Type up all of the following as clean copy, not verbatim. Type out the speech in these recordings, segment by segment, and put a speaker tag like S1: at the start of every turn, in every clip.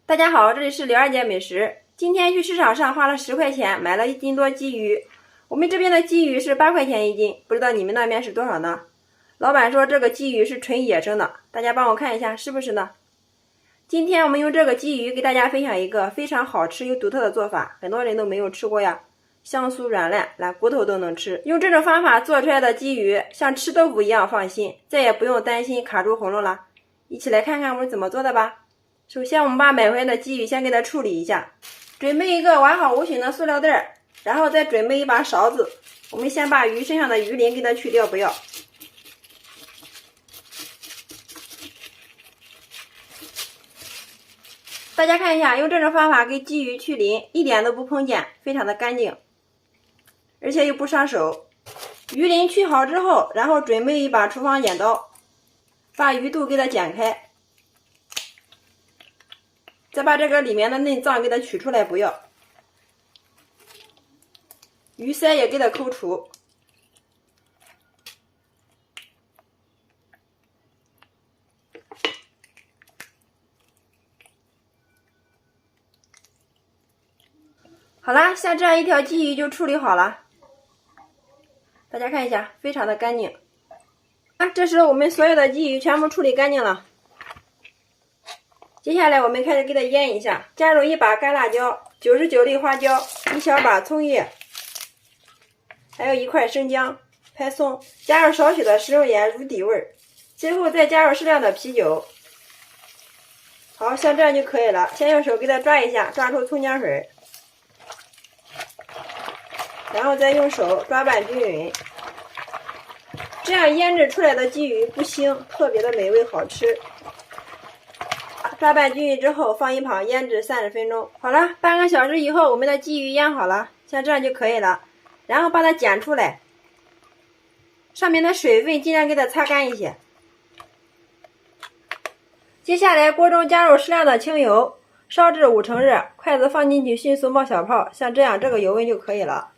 S1: 大家好，这里是刘二姐美食。今天去市场上花了10块钱买了1斤多鲫鱼，我们这边的鲫鱼是8块钱1斤，不知道你们那边是多少呢？老板说这个鲫鱼是纯野生的，大家帮我看一下是不是呢？今天我们用这个鲫鱼给大家分享一个非常好吃又独特的做法，很多人都没有吃过呀，香酥软烂，连骨头都能吃。用这种方法做出来的鲫鱼像吃豆腐一样放心，再也不用担心卡住喉咙了。一起来看看我们怎么做的吧。首先我们把买回来的鲫鱼先给它处理一下，准备一个完好无损的塑料袋，然后再准备一把勺子，我们先把鱼身上的鱼鳞给它去掉，不要。大家看一下，用这种方法给鲫鱼去鳞，一点都不碰见，非常的干净，而且又不伤手。鱼鳞去好之后，然后准备一把厨房剪刀，把鱼肚给它剪开，再把这个里面的内脏给它取出来，不要。鱼鳃也给它抠除。好啦，像这样一条鲫鱼就处理好了。大家看一下，非常的干净。这时我们所有的鲫鱼全部处理干净了。接下来我们开始给它腌一下，加入一把干辣椒、99粒花椒、1小把葱叶，还有1块生姜、拍葱，加入少许的食用盐入底味，最后再加入适量的啤酒。好，像这样就可以了。先用手给它抓一下，抓出葱姜水，然后再用手抓拌均匀。这样腌制出来的鲫鱼不腥，特别的美味好吃。抓拌均匀之后放一旁腌制30分钟。好了，半个小时以后我们的鲫鱼腌好了，像这样就可以了。然后把它剪出来，上面的水分尽量给它擦干一些。接下来锅中加入适量的清油，烧至5成热，筷子放进去迅速冒小泡，像这样这个油温就可以了。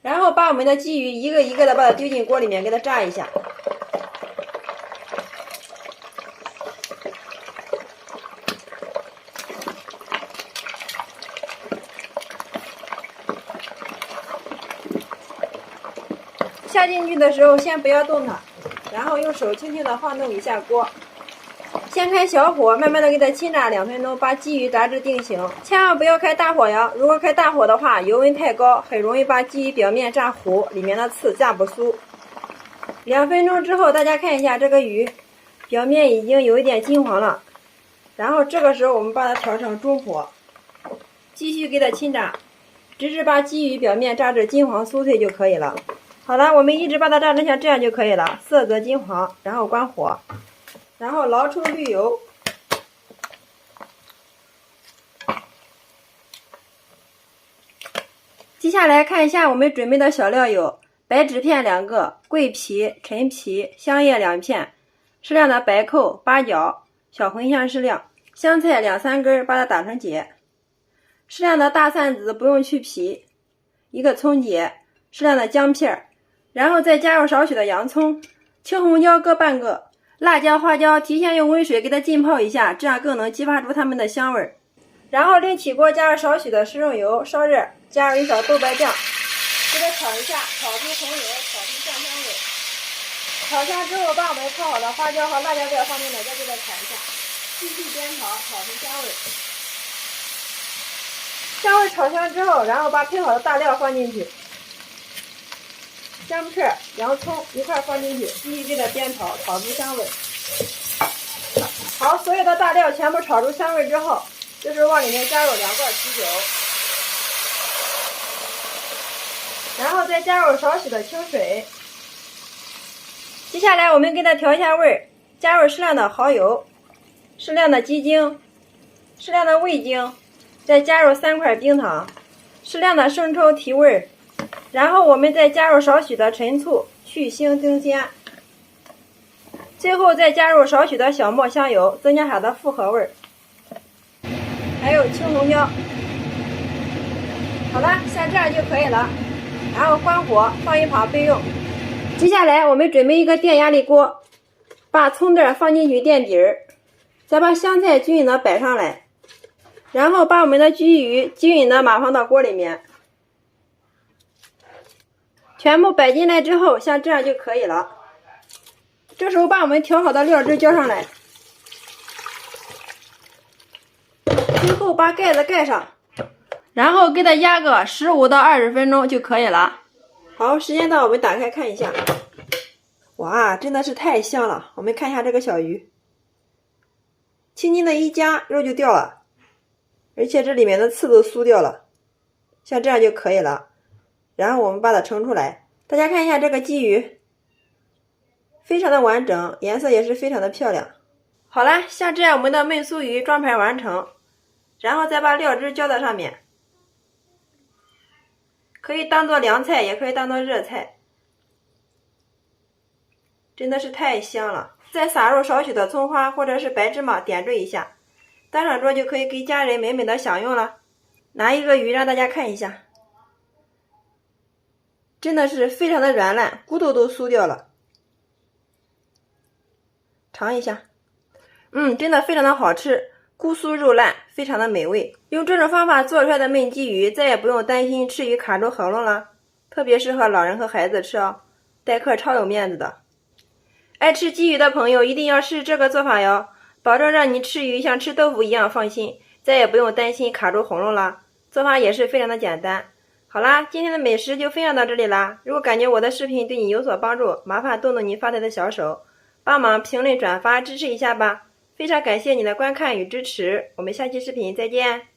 S1: 然后把我们的鲫鱼一个一个的把它丢进锅里面给它炸一下。下进去的时候先不要动它，然后用手轻轻的晃动一下锅，先开小火慢慢的给它清炸2分钟，把鲫鱼炸至定型，千万不要开大火呀，如果开大火的话油温太高，很容易把鲫鱼表面炸糊，里面的刺炸不酥。2分钟之后大家看一下，这个鱼表面已经有一点金黄了，然后这个时候我们把它调成中火，继续给它清炸，直至把鲫鱼表面炸至金黄酥脆就可以了。好了，我们一直把它炸成像这样就可以了，色泽金黄，然后关火，然后捞出滤油，接下来看一下我们准备的小料有白纸片2个、桂皮、陈皮、香叶2片、适量的白蔻、八角、小茴香适量、香菜2-3根，把它打成结，适量的大蒜子不用去皮，1个葱节，适量的姜片，然后再加入少许的洋葱，青红椒各半个，辣椒、花椒提前用温水给它浸泡一下，这样更能激发出它们的香味。然后另起锅加入少许的食用油，烧热，加入1勺豆瓣酱，给它炒一下，炒出红油，炒出酱香味。炒香之后把我们泡好的花椒和辣椒片放进来，再给它炒一下，继续煸炒，炒出香味。香味炒香之后，然后把配好的大料放进去，姜片、洋葱一块放进去，继续给它煸炒，炒出香味。好，所有的大料全部炒出香味之后，这时候往里面加入2罐啤酒，然后再加入少许的清水。接下来我们给它调一下味儿，加入适量的蚝油、适量的鸡精、适量的味精，再加入3块冰糖、适量的生抽提味儿。然后我们再加入少许的陈醋去腥增鲜，最后再加入少许的小磨香油，增加它的复合味儿，还有青红椒。好了，像这样就可以了，然后关火放一旁备用。接下来我们准备一个电压力锅，把葱段放进去垫底儿，再把香菜均匀的摆上来，然后把我们的鲫鱼均匀的码放到锅里面，全部摆进来之后，像这样就可以了。这时候把我们调好的料汁浇上来，最后把盖子盖上，然后给它压个15到20分钟就可以了。好，时间到，我们打开看一下。哇，真的是太香了！我们看一下这个小鱼，轻轻的一夹，肉就掉了，而且这里面的刺都酥掉了，像这样就可以了。然后我们把它盛出来，大家看一下这个鲫鱼，非常的完整，颜色也是非常的漂亮。好了，像这样我们的焖酥鱼装盘完成，然后再把料汁浇在上面，可以当做凉菜，也可以当做热菜，真的是太香了。再撒入少许的葱花或者是白芝麻点缀一下，端上桌就可以给家人美美的享用了。拿一个鱼让大家看一下，真的是非常的软烂，骨头都酥掉了。尝一下，真的非常的好吃，骨酥肉烂，非常的美味。用这种方法做出来的焖鲫鱼，再也不用担心吃鱼卡住喉咙了，特别适合老人和孩子吃哦，待客超有面子的。爱吃鲫鱼的朋友一定要试这个做法哟，保证让你吃鱼像吃豆腐一样放心，再也不用担心卡住喉咙了。做法也是非常的简单。好啦，今天的美食就分享到这里啦。如果感觉我的视频对你有所帮助，麻烦动动你发财的小手，帮忙评论转发支持一下吧。非常感谢你的观看与支持，我们下期视频再见。